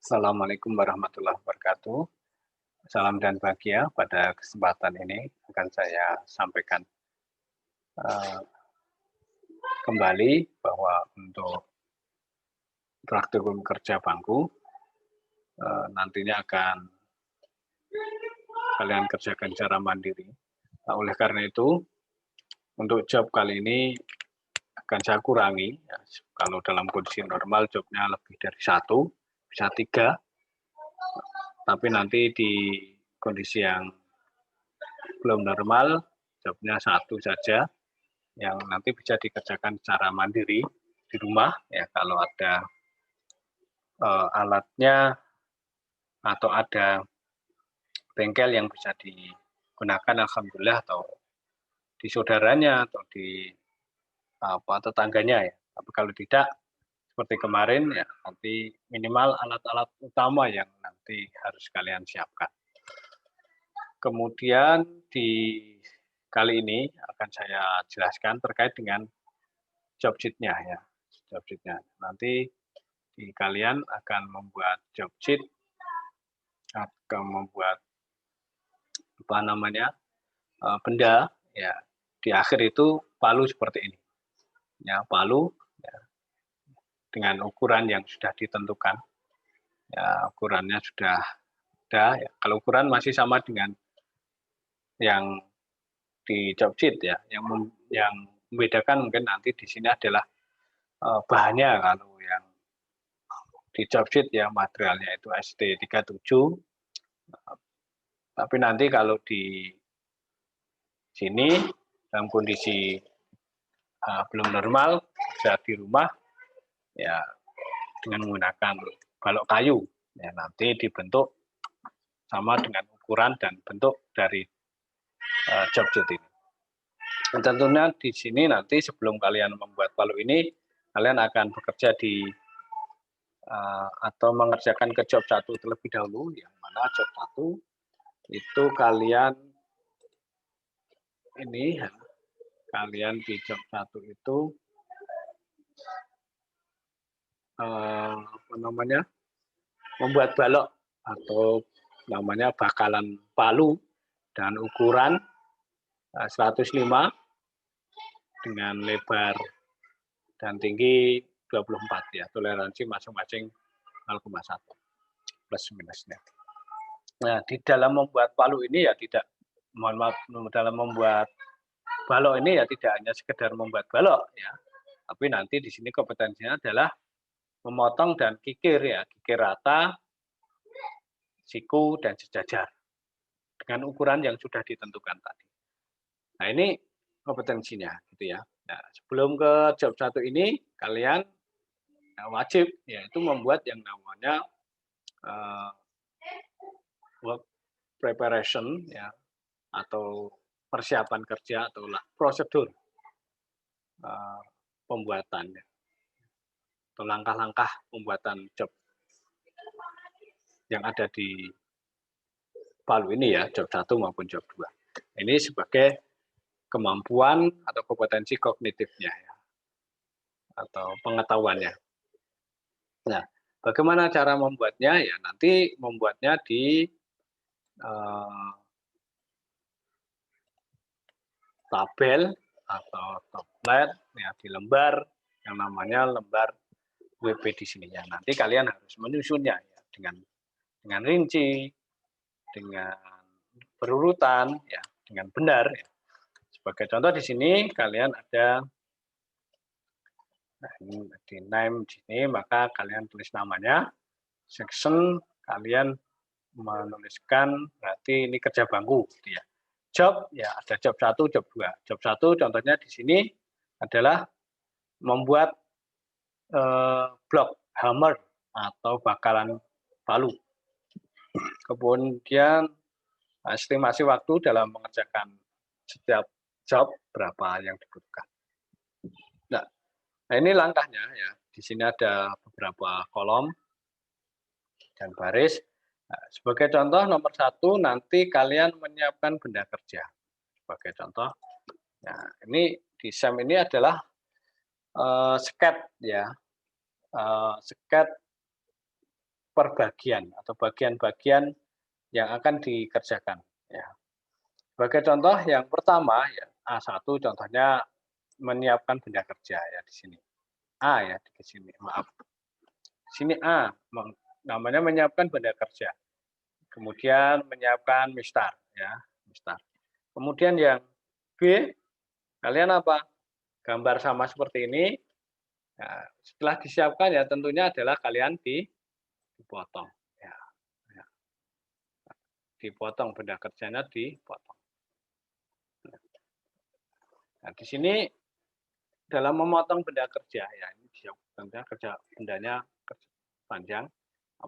Assalamualaikum warahmatullahi wabarakatuh. Salam dan bahagia. Pada kesempatan ini akan saya sampaikan eh, kembali bahwa untuk praktikum kerja bangku nantinya akan kalian kerjakan secara mandiri. Nah, oleh karena itu, untuk job kali ini akan saya kurangi. Ya, kalau dalam kondisi normal jobnya lebih dari satu, bisa tiga. Tapi nanti di kondisi yang belum normal, jobnya satu saja, yang nanti bisa dikerjakan secara mandiri di rumah ya kalau ada alatnya atau ada bengkel yang bisa digunakan alhamdulillah atau di saudaranya atau di tetangganya ya. Tapi kalau tidak seperti kemarin ya nanti minimal alat-alat utama yang nanti harus kalian siapkan. Kemudian di kali ini akan saya jelaskan terkait dengan job sheet-nya ya. Job sheet-nya. Nanti kalian akan membuat job sheet, akan membuat benda ya. Di akhir itu palu seperti ini. Ya, palu ya, dengan ukuran yang sudah ditentukan. Ya, ukurannya sudah ada ya. Kalau ukuran masih sama dengan yang di job sheet ya. Yang membedakan mungkin nanti di sini adalah bahannya. Kalau yang di job sheet ya materialnya itu ST37, tapi nanti kalau di sini dalam kondisi belum normal bisa di rumah ya dengan menggunakan balok kayu ya nanti dibentuk sama dengan ukuran dan bentuk dari job sheet ini. Dan tentunya di sini nanti sebelum kalian membuat palu ini kalian akan bekerja di atau mengerjakan ke job 1 terlebih dahulu, yang mana job 1 itu kalian ini ya, kalian di job 1 itu membuat balok atau namanya bakalan palu dan ukuran 105 dengan lebar dan tinggi 24 ya, toleransi masing-masing 0,1 plus minusnya. Nah, di dalam membuat palu ini ya tidak, mohon maaf, dalam membuat balok ini ya tidak hanya sekedar membuat balok ya, tapi nanti di sini kompetensinya adalah memotong dan kikir ya, kikir rata, siku dan sejajar dengan ukuran yang sudah ditentukan tadi. Nah, ini kompetensinya gitu ya. Nah, sebelum ke job 1 ini kalian wajib yaitu membuat yang namanya work preparation ya atau persiapan kerja atau prosedur pembuatannya atau langkah-langkah pembuatan job yang ada di palu ini ya, job 1 maupun job 2. Ini sebagai kemampuan atau kompetensi kognitifnya ya, atau pengetahuannya. Nah, bagaimana cara membuatnya? Ya nanti membuatnya di tabel atau template ya di lembar yang namanya lembar WP di sininya. Nanti kalian harus menyusunnya ya dengan rinci, dengan berurutan ya, dengan benar ya. Sebagai contoh di sini kalian ada di name di sini, maka kalian tulis namanya, section kalian menuliskan berarti ini kerja bangku gitu ya. Job ya ada job 1, job 2. Job 1 contohnya di sini adalah membuat blok hammer atau bakalan palu. Kemudian estimasi waktu dalam mengerjakan setiap job berapa yang dibutuhkan. Nah, ini langkahnya ya. Di sini ada beberapa kolom dan baris. Nah, sebagai contoh nomor 1 nanti kalian menyiapkan benda kerja. Sebagai contoh, nah ini di SEM ini adalah sket ya, sket per bagian atau bagian-bagian yang akan dikerjakan. Ya. Sebagai contoh yang pertama, ya, A1 contohnya menyiapkan benda kerja ya di sini. A ya di sini, maaf. Di sini A namanya menyiapkan benda kerja. Kemudian menyiapkan mistar ya, mistar. Kemudian yang B, kalian apa? Gambar sama seperti ini. Nah, setelah disiapkan ya tentunya adalah kalian dipotong ya. Ya. Dipotong benda kerjanya dipotong. Nah, di sini dalam memotong benda kerja ya, ini benda kerja bendanya kerja panjang.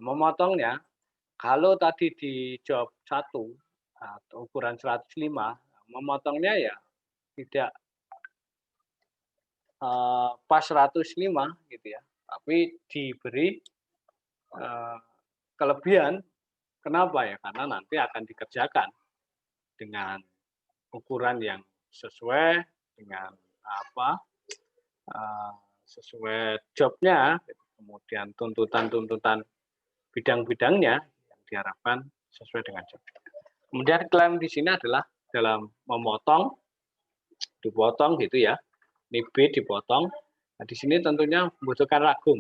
Memotongnya kalau tadi di job 1 atau ukuran 105, memotongnya ya tidak pas 105 gitu ya. Tapi diberi kelebihan. Kenapa ya? Karena nanti akan dikerjakan dengan ukuran yang sesuai dengan apa? Sesuai jobnya, kemudian tuntutan-tuntutan bidang-bidangnya yang diharapkan sesuai dengan job. Kemudian klaim di sini adalah dalam memotong, dipotong gitu ya. Ini B dipotong. Nah, di sini tentunya membutuhkan ragum.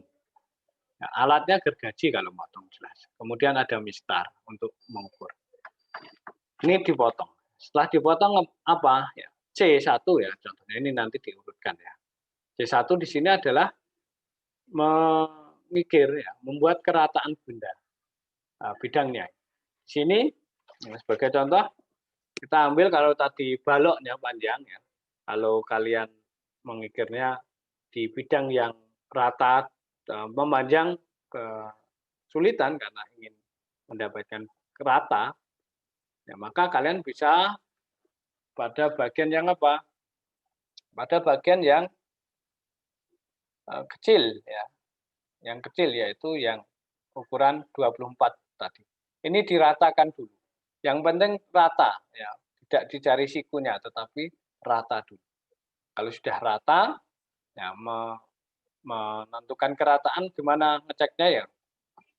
Nah, alatnya gergaji kalau motong jelas. Kemudian ada mistar untuk mengukur. Ini dipotong. Setelah dipotong apa? Ya, C1 ya contohnya ini nanti diurutkan ya. C1 di sini adalah memikir ya, membuat kerataan benda bidangnya. Di sini ya, sebagai contoh kita ambil kalau tadi baloknya panjang ya. Kalau kalian mengikirnya di bidang yang rata memanjang kesulitan karena ingin mendapatkan rata, ya maka kalian bisa pada bagian yang apa? Pada bagian yang kecil ya. Yang kecil yaitu yang ukuran 24 tadi. Ini diratakan dulu. Yang penting rata ya, tidak dicari sikunya tetapi rata dulu. Kalau sudah rata ya menentukan kerataan gimana ngeceknya ya.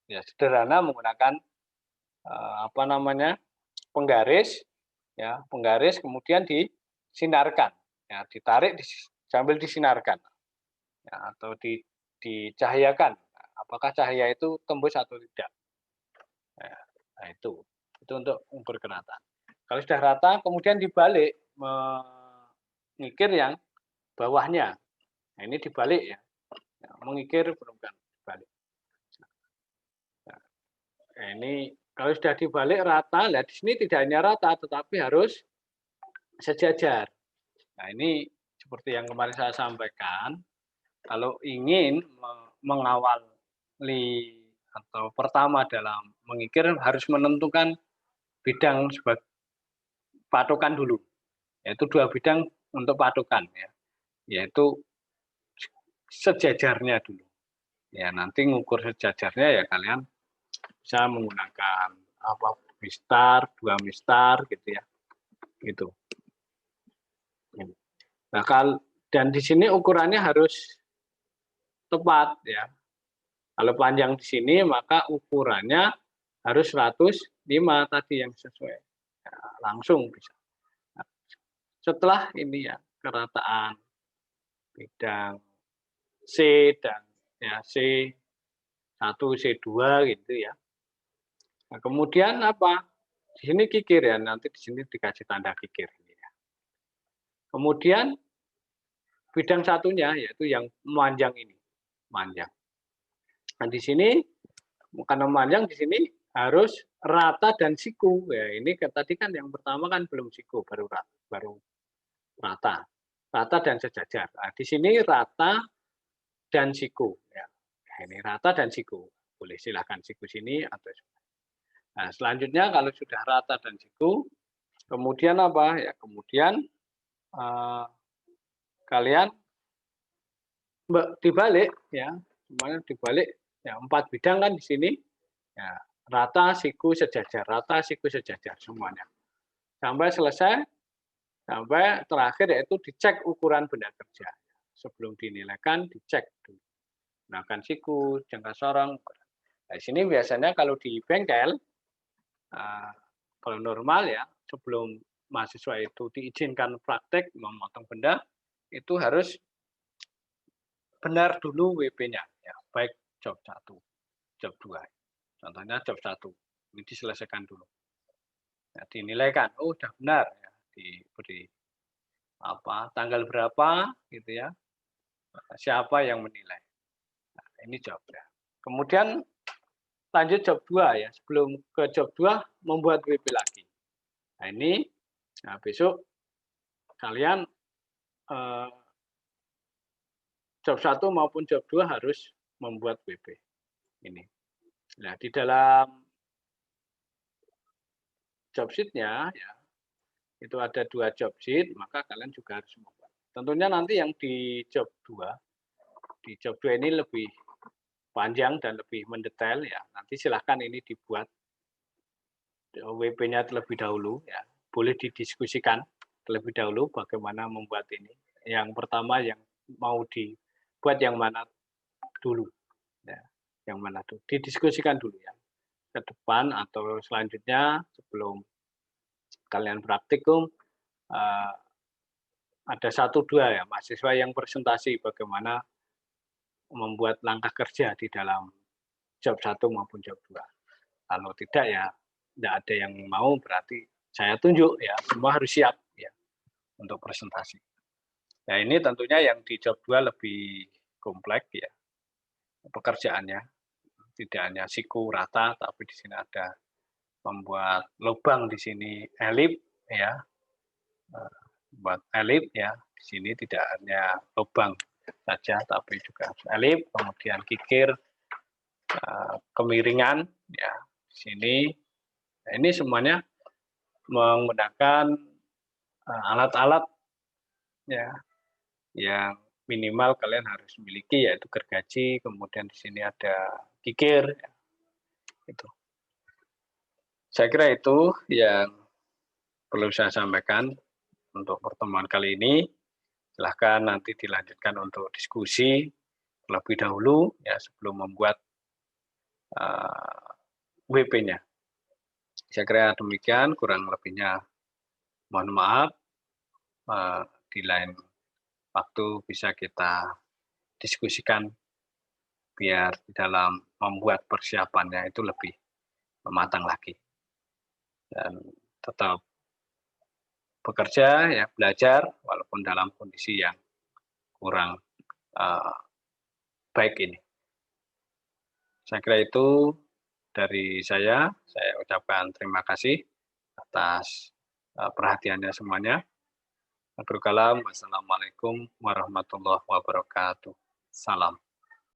Ya sederhana menggunakan apa namanya? Penggaris ya, penggaris kemudian disinarkan. Ya, ditarik sambil disinarkan. Ya, atau dicahayakan. Apakah cahaya itu tembus atau tidak? Nah, itu untuk ukur kerataan. Kalau sudah rata, kemudian dibalik mengikir yang bawahnya. Nah, ini dibalik ya. Mengikir bukan dibalik. Nah, ini kalau sudah dibalik rata, lihat di sini tidak hanya rata, tetapi harus sejajar. Nah, ini seperti yang kemarin saya sampaikan, kalau ingin mengawali atau pertama dalam mengikir harus menentukan bidang sebagai patokan dulu, yaitu 2 bidang untuk patokan ya, yaitu sejajarnya dulu. Ya nanti ngukur sejajarnya ya kalian bisa menggunakan apa mistar, 2 mistar gitu ya, gitu. Nah dan di sini ukurannya harus tepat ya. Kalau panjang di sini maka ukurannya harus 105 tadi yang sesuai. Ya, langsung bisa. Nah, setelah ini ya kerataan bidang C dan ya C1, C2 gitu ya. Nah, kemudian apa? Di sini kikir ya, nanti di sini dikasih tanda kikir ini ya. Kemudian bidang satunya yaitu yang memanjang ini, panjang. Nah, di sini karena memanjang di sini harus rata dan siku. Ya, ini tadi kan yang pertama kan belum siku, baru rata. Rata dan sejajar. Nah, di sini rata dan siku ya. Nah, ini rata dan siku. Boleh silakan siku sini atau nah, selanjutnya kalau sudah rata dan siku, kemudian apa? Ya, kemudian kalian dibalik ya, semuanya dibalik ya 4 bidang kan di sini. Ya, rata, siku, sejajar, rata, siku, sejajar semuanya. Sampai selesai, sampai terakhir yaitu dicek ukuran benda kerja. Sebelum dinilaikan, dicek dulu. Gunakan siku, jangka sorong. Nah, di sini biasanya kalau di bengkel, kalau normal ya, sebelum mahasiswa itu diizinkan praktek memotong benda, itu harus benar dulu WP-nya, ya, baik job 1, job 2. Contohnya job 1, ini diselesaikan dulu. Nah, dinilai kan, oh udah benar, ya, diberi tanggal berapa, gitu ya, siapa yang menilai. Nah, ini jobnya. Kemudian lanjut job 2 ya, sebelum ke job 2 membuat WP lagi. Nah ini, besok kalian job 1 maupun job 2 harus membuat WP ini. Nah di dalam job sheet-nya ya, itu ada 2 job sheet, maka kalian juga harus membuat. Tentunya nanti yang di job 2 ini lebih panjang dan lebih mendetail ya. Nanti silahkan ini dibuat WP-nya terlebih dahulu ya. Boleh didiskusikan terlebih dahulu bagaimana membuat ini. Yang pertama yang mau dibuat yang mana dulu ya. Yang mana dulu didiskusikan dulu ya. Ke depan atau selanjutnya sebelum kalian praktikum ada 1-2 ya mahasiswa yang presentasi bagaimana membuat langkah kerja di dalam job 1 maupun job 2. Kalau tidak ya tidak ada yang mau, berarti saya tunjuk ya, semua harus siap ya untuk presentasi. Nah ini tentunya yang di job 2 lebih kompleks ya pekerjaannya, tidak hanya siku rata, tapi di sini ada membuat lubang di sini elip ya, buat elip ya, di sini tidak hanya lubang saja, tapi juga elip, kemudian kikir, kemiringan ya di sini. Nah, ini semuanya menggunakan alat-alat ya yang minimal kalian harus miliki, yaitu gergaji, kemudian di sini ada kikir ya, itu. Saya kira itu yang perlu saya sampaikan untuk pertemuan kali ini. Silahkan nanti dilanjutkan untuk diskusi terlebih dahulu ya sebelum membuat WP-nya. Saya kira demikian, kurang lebihnya mohon maaf. Di lain waktu bisa kita diskusikan biar dalam membuat persiapannya itu lebih matang lagi. Dan tetap bekerja, ya belajar, walaupun dalam kondisi yang kurang baik ini. Saya kira itu dari saya ucapkan terima kasih atas perhatiannya semuanya. Wassalamualaikum warahmatullahi wabarakatuh. Salam.